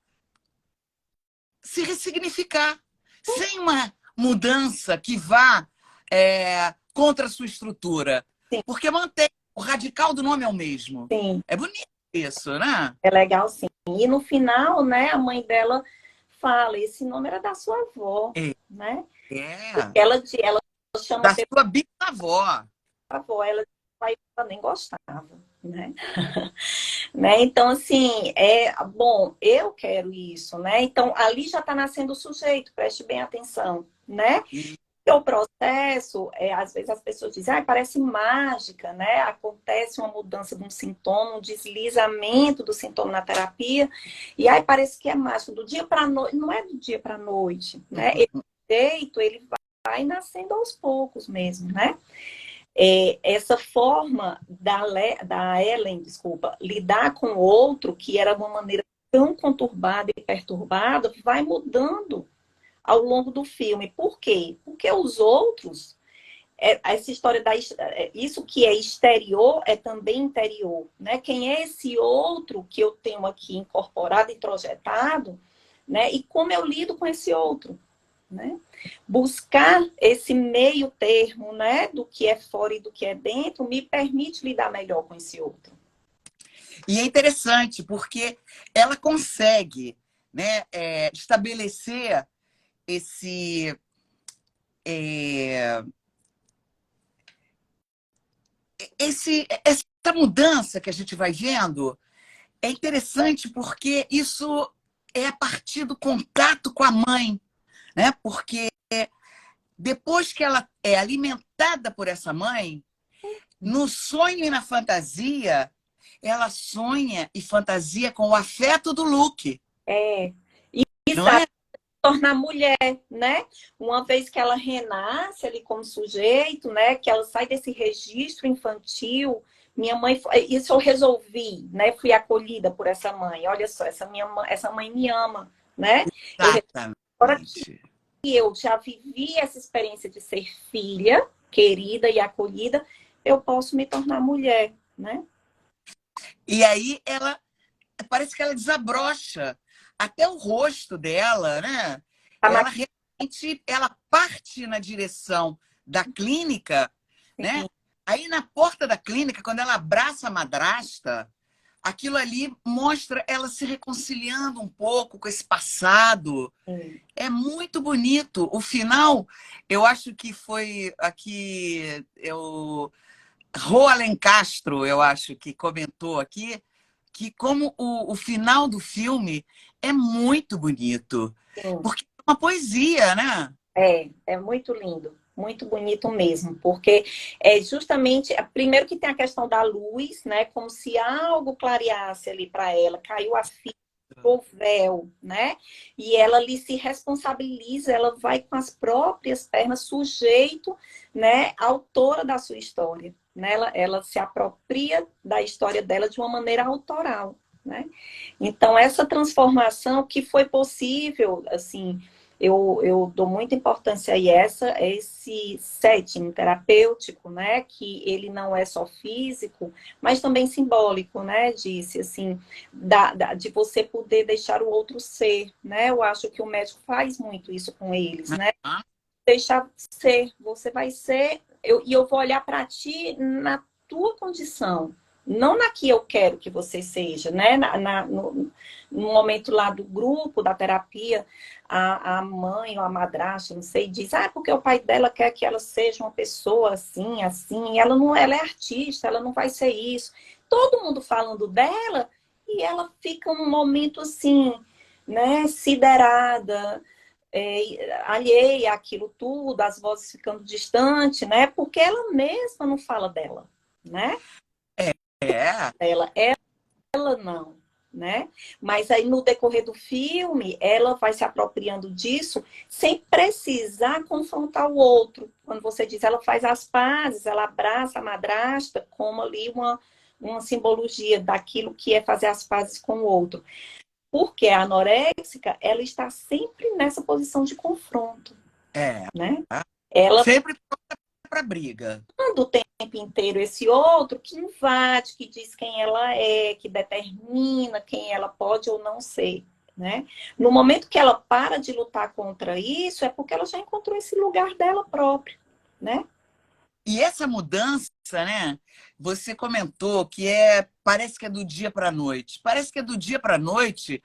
se ressignificar sem uma mudança que vá contra a sua estrutura. Sim. Porque mantém, o radical do nome é o mesmo. Sim. É bonito isso, né? É legal, sim. E no final, né, a mãe dela fala, esse nome era da sua avó, né? É. Ela chama Da sua bisavó. avó, ela pai dela nem gostava, né? Né? Então, assim, bom, eu quero isso, né? Então, ali já está nascendo o sujeito, preste bem atenção, né? E, O processo, às vezes as pessoas dizem, parece mágica, né? Acontece uma mudança de um sintoma, um deslizamento do sintoma na terapia, e aí parece que é mágico, do dia para a noite, não é do dia para a noite, né? Esse jeito, ele vai nascendo aos poucos mesmo, né? Essa forma da Ellen, desculpa, lidar com o outro, que era de uma maneira tão conturbada e perturbada, vai mudando ao longo do filme. Por quê? Porque os outros, essa história isso que é exterior é também interior, né? Quem é esse outro que eu tenho aqui incorporado, introjetado, né? E como eu lido com esse outro, né? Buscar esse meio termo, né? Do que é fora e do que é dentro, me permite lidar melhor com esse outro. e é interessante, porque ela consegue, né, estabelecer esse, é, essa mudança que a gente vai vendo. É interessante porque isso é a partir do contato com a mãe, né? Porque depois que ela é alimentada por essa mãe, no sonho e na fantasia, ela sonha e fantasia com o afeto do Luke. E Não sabe, é? tornar mulher, né? Uma vez que ela renasce ali como sujeito, né? Que ela sai desse registro infantil. Minha mãe, isso eu resolvi, né? Fui acolhida por essa mãe. Olha só, essa mãe me ama, né? Agora Exatamente. que eu já vivi essa experiência de ser filha, querida e acolhida, eu posso me tornar mulher, né? E aí ela parece que ela desabrocha até o rosto dela, né? A Ela realmente ela parte na direção da clínica, né? Maquinha, Aí na porta da clínica, quando ela abraça a madrasta, aquilo ali mostra ela se reconciliando um pouco com esse passado. É muito bonito. O final, eu acho que foi aqui, Rô Alencastro, eu acho que comentou aqui, que como o final do filme é muito bonito. Porque é uma poesia, né? é muito lindo, muito bonito mesmo, porque é justamente, primeiro que tem a questão da luz, né, como se algo clareasse ali para ela, caiu a fita, o véu, né, e ela ali se responsabiliza, ela vai com as próprias pernas, sujeito, né, autora da sua história, né, ela se apropria da história dela de uma maneira autoral, né, então essa transformação que foi possível, assim, eu dou muita importância a esse setting terapêutico, né? Que ele não é só físico, mas também simbólico, né? Disse assim, de você poder deixar o outro ser, né? Eu acho que o médico faz muito isso com eles, né? Deixar ser, você vai ser, e eu vou olhar para ti na tua condição, não na que eu quero que você seja, né? No momento lá do grupo, da terapia, a mãe ou a madrasta, não sei, diz, porque o pai dela quer que ela seja uma pessoa assim, assim, e ela não, ela é artista, ela não vai ser isso. Todo mundo falando dela, e ela fica um momento assim, né, siderada, alheia àquilo tudo, as vozes ficando distantes, né? Porque ela mesma não fala dela, né? É. Ela não, né? Mas aí no decorrer do filme, ela vai se apropriando disso sem precisar confrontar o outro. Quando você diz, ela faz as pazes, ela abraça a madrasta como ali uma simbologia daquilo que é fazer as pazes com o outro. Porque a anoréxica, ela está sempre nessa posição de confronto, É. né? Ela Sempre para briga. o tempo inteiro esse outro que invade, que diz quem ela é, que determina quem ela pode ou não ser, né? No momento que ela para de lutar contra isso, é porque ela já encontrou esse lugar dela própria, né? E essa mudança, né? Você comentou que parece que é do dia para a noite. Parece que é do dia para a noite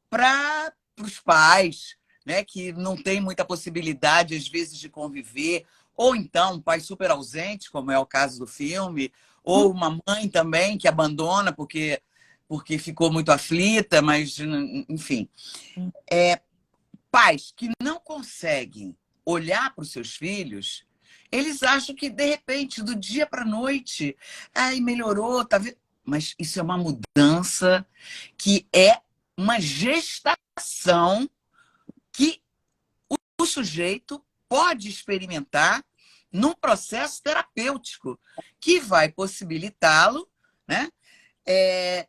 para os pais, né? Que não tem muita possibilidade, às vezes, de conviver, Ou então um pai super ausente, como é o caso do filme, ou uma mãe também que abandona porque ficou muito aflita, mas, enfim. Pais que não conseguem olhar para os seus filhos, eles acham que, de repente, do dia para a noite, ai, melhorou, tá vendo? Mas isso é uma mudança que é uma gestação que o sujeito pode experimentar num processo terapêutico que vai possibilitá-lo, né,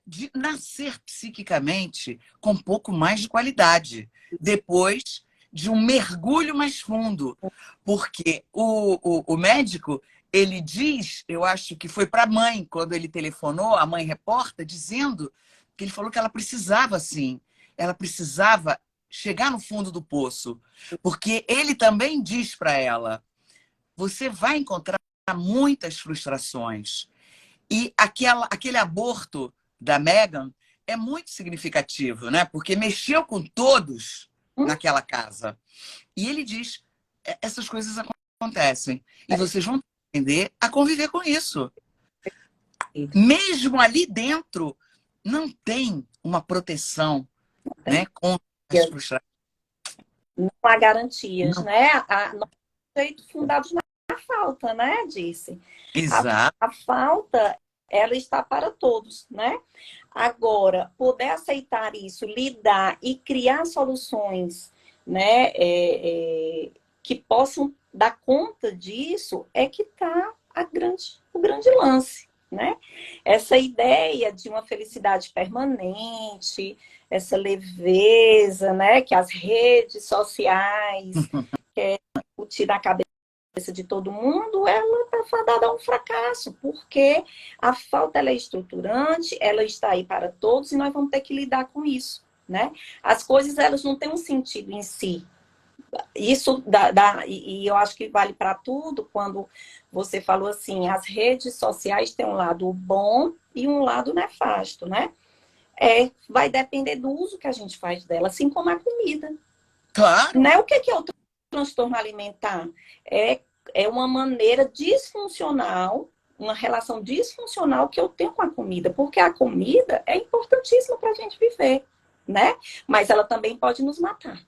de nascer psiquicamente com um pouco mais de qualidade, depois de um mergulho mais fundo. Porque o médico, ele diz, eu acho que foi para a mãe, quando ele telefonou, a mãe reporta, dizendo que ele falou que ela precisava, sim, ela precisava chegar no fundo do poço, porque ele também diz para ela, você vai encontrar muitas frustrações, e aquele aborto da Meghan é muito significativo, né? Porque mexeu com todos naquela casa. E ele diz, essas coisas acontecem. E vocês vão aprender a conviver com isso. Mesmo ali dentro, não tem uma proteção, né, contra as frustrações. Não há garantias, Não. né? Não há direitos fundados na falta, né? Disse. Exato. A falta, ela está para todos, né? Agora, poder aceitar isso, lidar e criar soluções, né, que possam dar conta disso, é que está o grande lance, né? Essa ideia de uma felicidade permanente, essa leveza, né, que as redes sociais querem discutir na cabeça de todo mundo, ela está fadada a um fracasso, porque a falta ela é estruturante, ela está aí para todos e nós vamos ter que lidar com isso, né? As coisas elas não têm um sentido em si. Isso e eu acho que vale para tudo quando você falou assim, as redes sociais têm um lado bom e um lado nefasto, né? Vai depender do uso que a gente faz dela, assim como a comida. Claro. Né? O que é o transtorno alimentar? É uma maneira disfuncional, uma relação disfuncional que eu tenho com a comida, porque a comida é importantíssima para a gente viver, né? Mas ela também pode nos matar.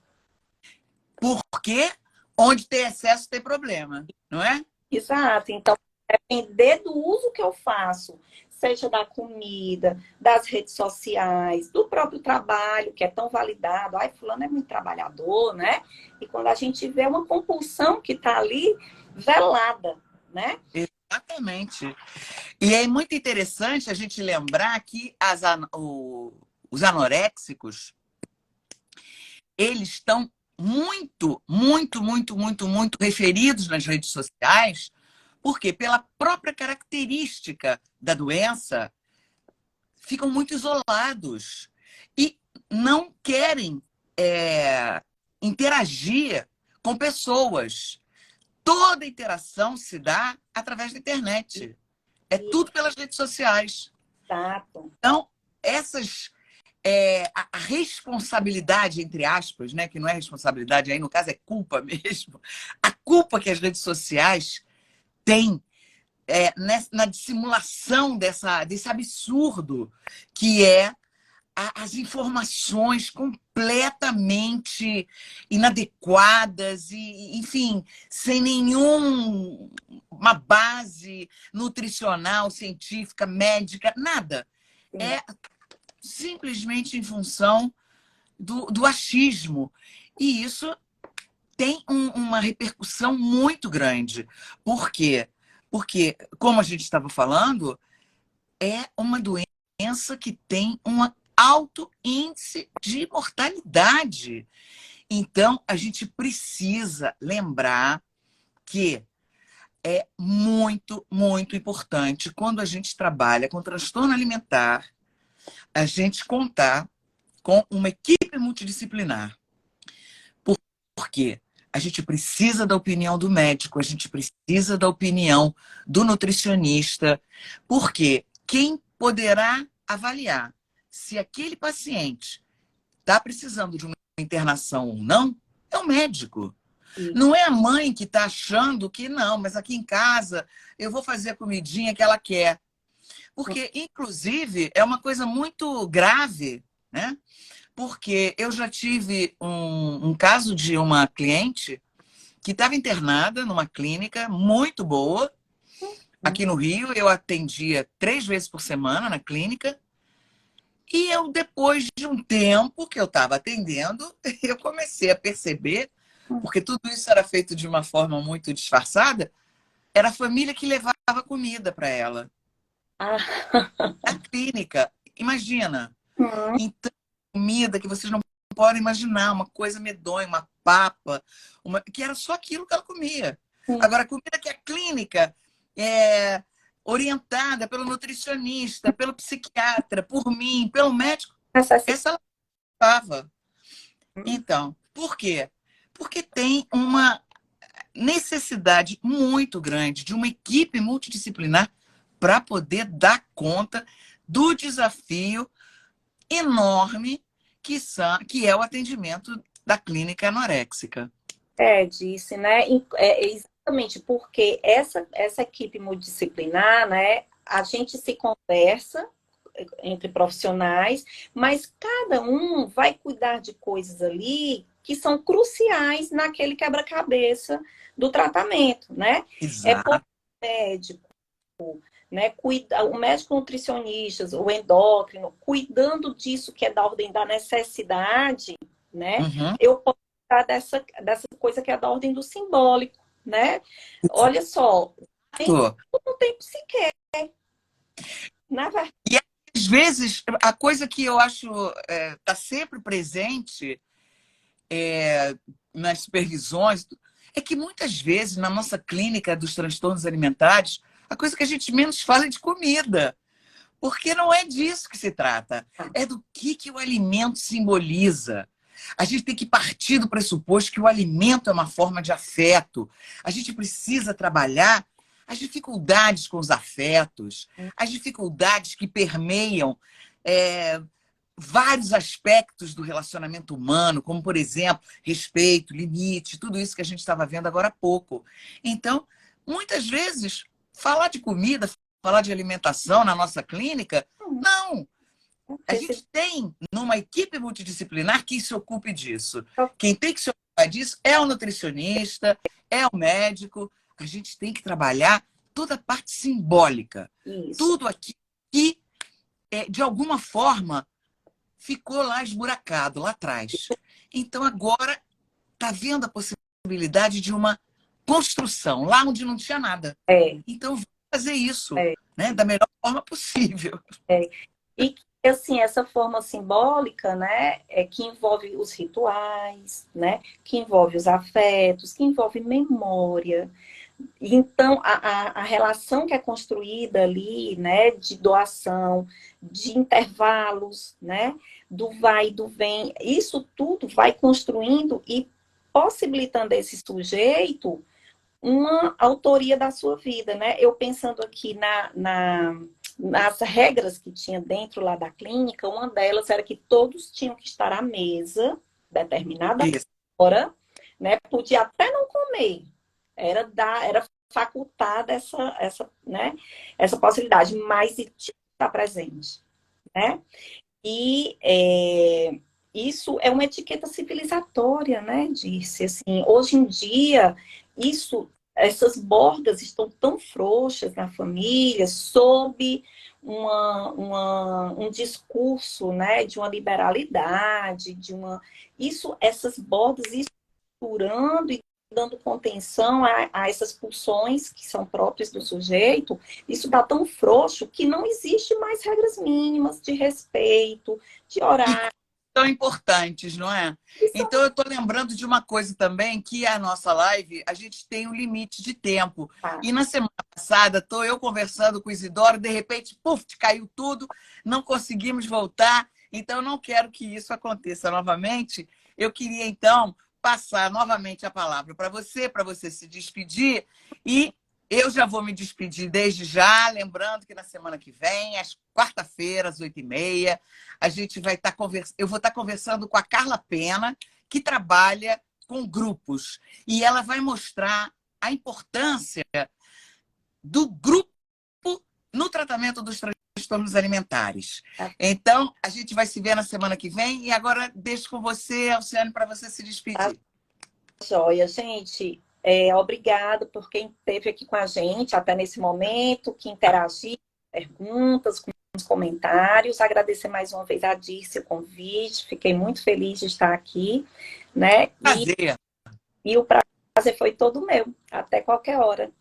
Porque onde tem excesso tem problema, não é? Exato. Então, depender do uso que eu faço, seja da comida, das redes sociais, do próprio trabalho, que é tão validado. Ai, fulano é muito trabalhador, né? E quando a gente vê uma compulsão que está ali velada, né? Exatamente. E é muito interessante a gente lembrar que os anoréxicos, eles estão muito, muito, muito, muito, muito referidos nas redes sociais, porque pela própria característica da doença, ficam muito isolados e não querem interagir com pessoas. Toda interação se dá através da internet. É tudo pelas redes sociais. Exato. Então, a responsabilidade, entre aspas, né, que não é responsabilidade, aí no caso é culpa mesmo, a culpa que as redes sociais têm na dissimulação desse absurdo que é as informações completamente inadequadas e, enfim, sem nenhuma base nutricional, científica, médica, nada. É simplesmente em função do achismo. E isso tem uma repercussão muito grande. Por quê? Porque, como a gente estava falando, é uma doença que tem um alto índice de mortalidade. Então, a gente precisa lembrar que é muito, muito importante, quando a gente trabalha com transtorno alimentar, a gente contar com uma equipe multidisciplinar. Porque a gente precisa da opinião do médico, a gente precisa da opinião do nutricionista, porque quem poderá avaliar se aquele paciente está precisando de uma internação ou não é o médico. Não é a mãe que está achando que não, mas aqui em casa eu vou fazer a comidinha que ela quer. Porque, inclusive, é uma coisa muito grave, né? Porque eu já tive um caso de uma cliente que estava internada numa clínica muito boa. Aqui no Rio, eu atendia 3 vezes por semana na clínica. E eu, depois de um tempo que eu estava atendendo, eu comecei a perceber, porque tudo isso era feito de uma forma muito disfarçada, era a família que levava comida para ela. Ah, A clínica, imagina. hum, Então, comida que vocês não podem imaginar, uma coisa medonha, uma papa, que era só aquilo que ela comia. sim. Agora, a comida que a clínica é orientada pelo nutricionista, pelo psiquiatra, por mim, pelo médico, essa ela levava. Então, por quê? Porque tem uma necessidade muito grande de uma equipe multidisciplinar para poder dar conta do desafio enorme que é o atendimento da clínica anoréxica. Disse, né? Exatamente porque essa equipe multidisciplinar, né? A gente se conversa entre profissionais, mas cada um vai cuidar de coisas ali que são cruciais naquele quebra-cabeça do tratamento, né? É por Exato. médico, né? O médico nutricionista, o endócrino, cuidando disso que é da ordem da necessidade, né? Uhum. Eu posso cuidar dessa coisa que é da ordem do simbólico, né? Olha só, nem Exato. todo tempo se quer, na verdade. E às vezes, a coisa que eu acho está sempre presente nas supervisões é que muitas vezes na nossa clínica dos transtornos alimentares, a coisa que a gente menos fala é de comida. Porque não é disso que se trata. É do que o alimento simboliza. A gente tem que partir do pressuposto que o alimento é uma forma de afeto. A gente precisa trabalhar as dificuldades com os afetos, as dificuldades que permeiam é, vários aspectos do relacionamento humano, como, por exemplo, respeito, limite, tudo isso que a gente estava vendo agora há pouco. Então, muitas vezes, falar de comida, falar de alimentação na nossa clínica, não. A gente tem numa equipe multidisciplinar que se ocupe disso. Quem tem que se ocupar disso é o nutricionista, é o médico. A gente tem que trabalhar toda a parte simbólica. Isso. Tudo aqui que, de alguma forma, ficou lá esburacado, lá atrás. Então, agora, está vendo a possibilidade de uma construção, lá onde não tinha nada. É, Então, vamos fazer isso, é, né, da melhor forma possível. é. E assim, essa forma simbólica, né, que envolve os rituais, né, que envolve os afetos, que envolve memória. Então, a relação que é construída ali, né, de doação, de intervalos, né, do vai e do vem, isso tudo vai construindo e possibilitando a esse sujeito uma autoria da sua vida, né? Eu pensando aqui nas regras que tinha dentro lá da clínica, uma delas era que todos tinham que estar à mesa, determinada Isso. hora, né? Podia até não comer, era facultada né? Essa possibilidade, mas tinha que estar presente, né? E isso é uma etiqueta civilizatória, né, Dirce? Assim, hoje em dia, essas bordas estão tão frouxas na família, sob um discurso, né, de uma liberalidade, essas bordas estruturando e dando contenção a essas pulsões que são próprias do sujeito, isso está tão frouxo que não existe mais regras mínimas de respeito, de horário. Tão importantes, não é? Então, eu estou lembrando de uma coisa também, que a nossa live, a gente tem um limite de tempo. E na semana passada, estou eu conversando com o Isidoro, de repente, puf, caiu tudo, não conseguimos voltar. Então, eu não quero que isso aconteça novamente. Eu queria, então, passar novamente a palavra para você se despedir. E eu já vou me despedir desde já, lembrando que na semana que vem, às quarta-feira, às 8h30, a gente vai estar conversando. Eu vou estar conversando com a Carla Pena, que trabalha com grupos. E ela vai mostrar a importância do grupo no tratamento dos transtornos alimentares. Então, a gente vai se ver na semana que vem. E agora deixo com você, Alciane, para você se despedir. Joia, gente. Obrigado por quem esteve aqui com a gente até nesse momento, que interagiu, perguntas, com os comentários. Agradecer mais uma vez a Dirce o convite. Fiquei muito feliz de estar aqui, né? Prazer. E o prazer foi todo meu. Até qualquer hora.